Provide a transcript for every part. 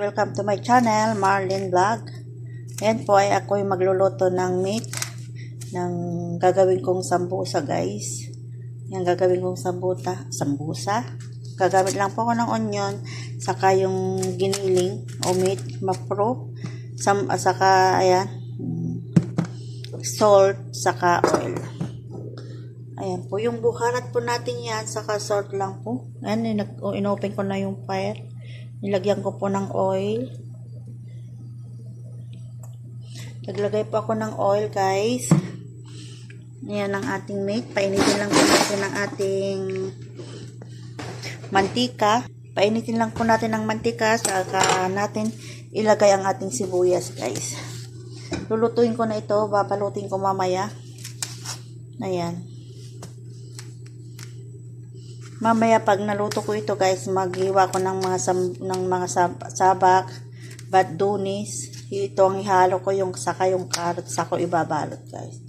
Welcome to my channel, Marlene Vlog. Ayan po ay ako'y magluluto ng meat ng gagawin kong sambusa, guys. Yung gagawin kong sambusa. Gagamit lang po ako ng onion, saka yung giniling o meat, mapro, saka ayan, salt, saka oil. Ayan po, yung buharat po natin yan, saka salt lang po. Ayan, inopen ko na yung fire. Nilagyan ko po ng oil. Naglagay po ako ng oil, guys. Ayan ang ating meat. Painitin lang po natin ang ating mantika. Painitin lang po natin ang mantika. Saka natin ilagay ang ating sibuyas, guys. Lulutuin ko na ito. Babalutin ko mamaya. Ayan. Mamaya pag naluto ko ito, guys, maghiwa ko ng mga sabak, badunis. Ito ang ihalo ko, yung saka yung carrot, saka ibabalot, guys.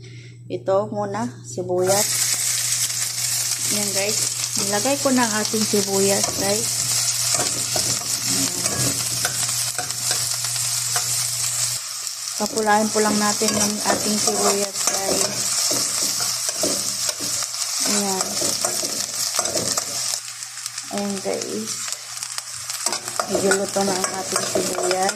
Ito muna, sibuyas. Yan, guys. Nilagay ko ng ating sibuyas, guys. Papulain po lang natin ng ating sibuyas, guys. Ayan. Ayan, guys. Medyo luto na ang ating sibuyas.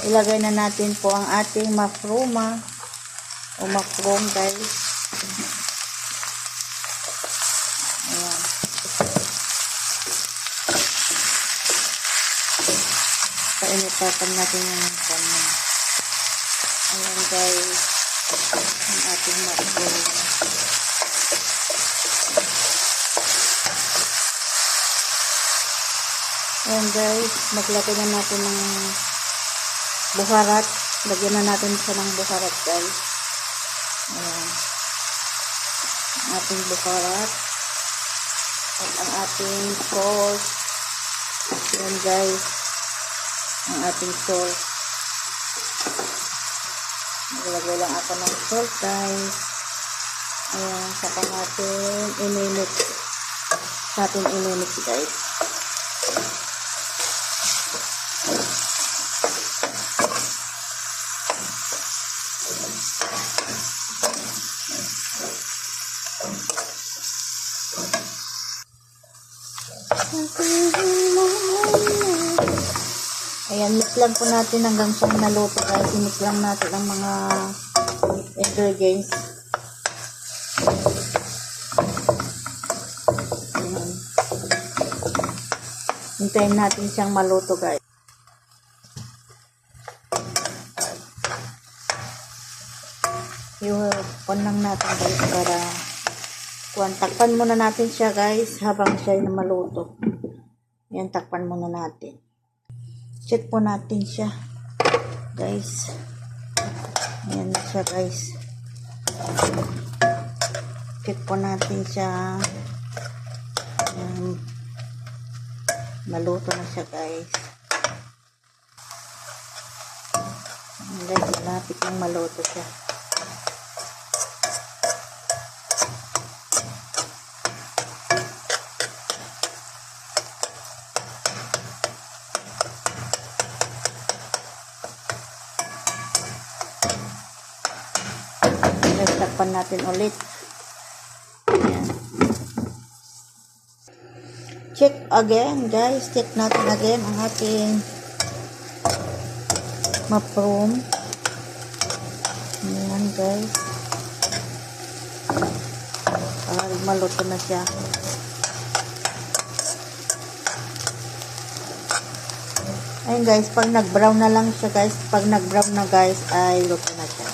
Ilagay na natin po ang ating mafruma o mafrum, guys. Ayan. Painitapan natin yung kanya. Ayan, guys. Ang ating mafrum. Ayan, guys, maglagay na natin ng buharat. Lagyan na natin siya ng buharat, guys. Ayan. Ang ating buharat. At ang ating salt. Ayan, guys. Ang ating salt. Maglagay lang ako ng salt, guys. Ayan, saka natin ininit. Guys. Ayan, mix lang po natin hanggang siyang naluto, guys. Mix lang natin ang mga ingredients. Ayan. Hintayin natin siyang maluto, guys. Iwan lang natin, guys, para takpan muna natin siya, guys, habang siya ay maluto. Ayan, takpan muna natin. Check po natin siya, guys. Ayan na siya, guys. Check po natin siya. Ayan. Maluto na siya, guys. Ayan, guys, malapit yung maluto siya. Takpan natin ulit. Ayan. Check again, guys. Check natin again ang ating maprom. Ayan, guys. Maluto na siya. Ayan, guys. Pag nag-brown na lang siya, guys. Pag nag-brown na, guys, ay luto na siya.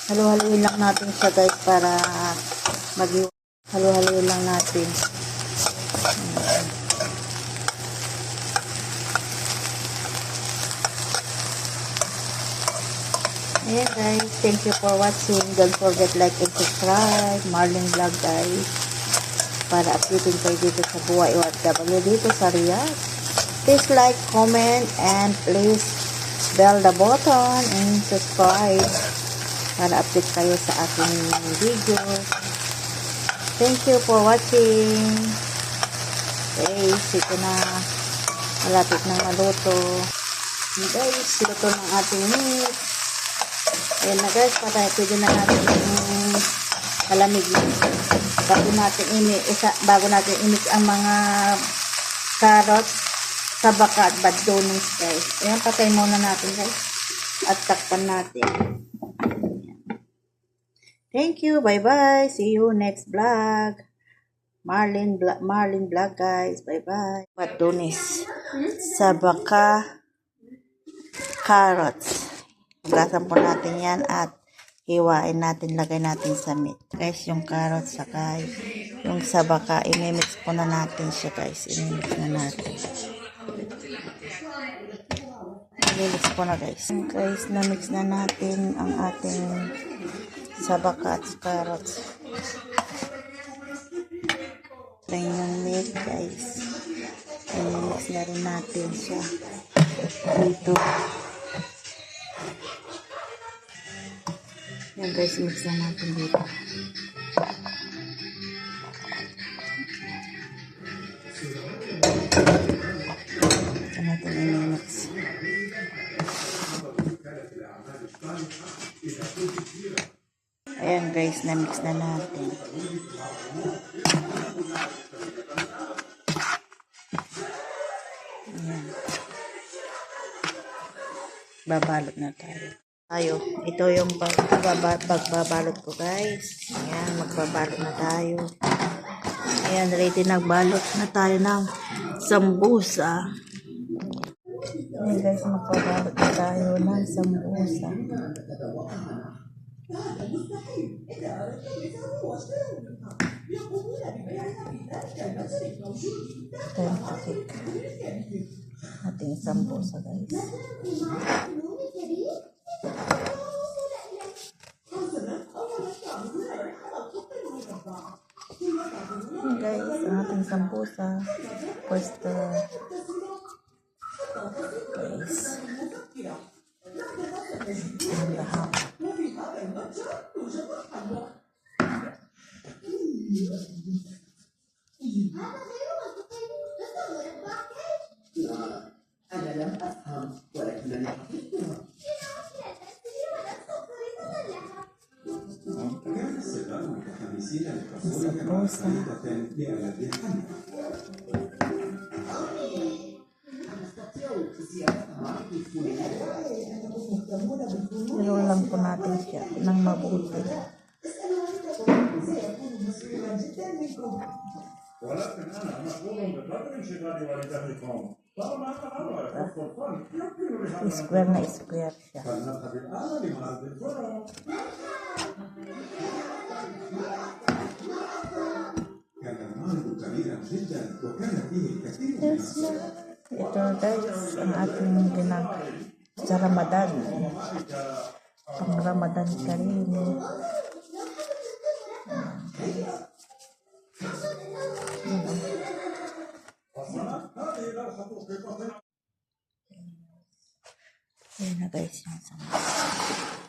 Halo-haloin lang natin siya, guys, para halo-haloin lang natin. Ayan, guys. Thank you for watching. Don't forget like and subscribe. Marlene Vlog, guys. Para updating kayo dito sa buhay OFW dito sa Riyadh. Please like, comment, and please bell the button and subscribe. Para update kayo sa ating video. Thank you for watching. guys, ito na. Malapit na maluto. Ayan guys, luto ng ating meat. Ayan na guys, pwede na natin kalamig. Bago natin i-mix ang mga carrots, sabaka at badonis guys. Ayan, patay muna natin guys. At takpan natin. Thank you. Bye-bye. See you next vlog. Marlin vlog guys. Bye-bye. Badonis, sabaka, carrots. Hugasan po natin yan at hiwain natin, lagay natin sa meat. Guys, yung carrots saka yung sabaka, imimix po na natin siya guys. Imimix na natin. Imimix po na guys. Guys, na-mix na natin ang ating sabaka at carrots. Ito yung meat guys. Imimix na rin natin siya dito. Yan guys, mix na natin dito. Ito natin i-mix. Ayan guys, na-mix na natin. Ayan. Babalot na tayo. Ito yung pagbabalot ko guys. Ayan, magbabalot na tayo. Ayan, ready nagbalot na tayo ng sambusa. Ayan guys, magbabalot na tayo ng sambusa. Time to cook ating sambusa guys. Hey guys, ang ating sambusa. First guys. Ang lahat. Sambusa. Iroll lang po natin siya ng mabuti. Square na square siya. Ito guys, ang ating sa Ramadan. Pang Ramadan ka rin. Ayan na guys, yung sambusa.